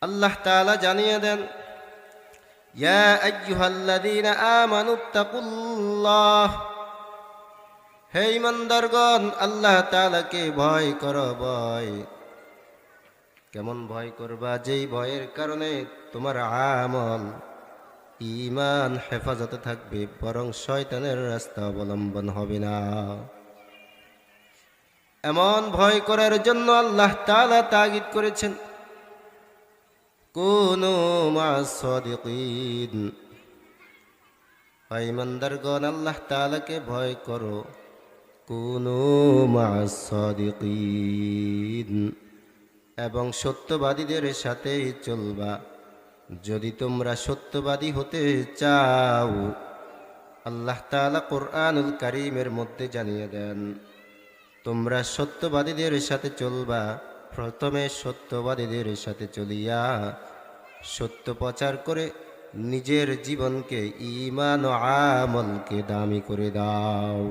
আল্লাহ তাআলা জানিয়ে দেন, ইয়া আইয়ুহাল্লাযীনা আমানুত্তাকুল্লাহ, হে ঈমানদারগণ, আল্লাহ তাআলাকে ভয় করো। ভয় কেমন ভয় করবা? যেই ভয়ের কারণে তোমার আমল ঈমান হেফাজতে থাকবে, বরং শয়তানের রাস্তা অবলম্বন হবে না। এমন ভয় করার জন্য আল্লাহ তাআলা তাগিদ করেছেন, কুনু মা'আস সাদিকিন, হে ঈমানদারগণ, আল্লাহ তাআলাকে ভয় করো। কুনু মা'আস সাদিকিন, এবং সত্যবাদীদের সাথেই চলবা। যদি তোমরা সত্যবাদী হতে চাও, আল্লাহ তাআলা কুরআনুল কারীমের মধ্যে জানিয়ে দেন, তোমরা সত্যবাদীদের সাথে চলবা। প্রথমে সত্যবাদীদের সাথে চলিয়া সত্য প্রচার করে নিজের জীবনকে ঈমান ও আমলকে দামি করে দাও।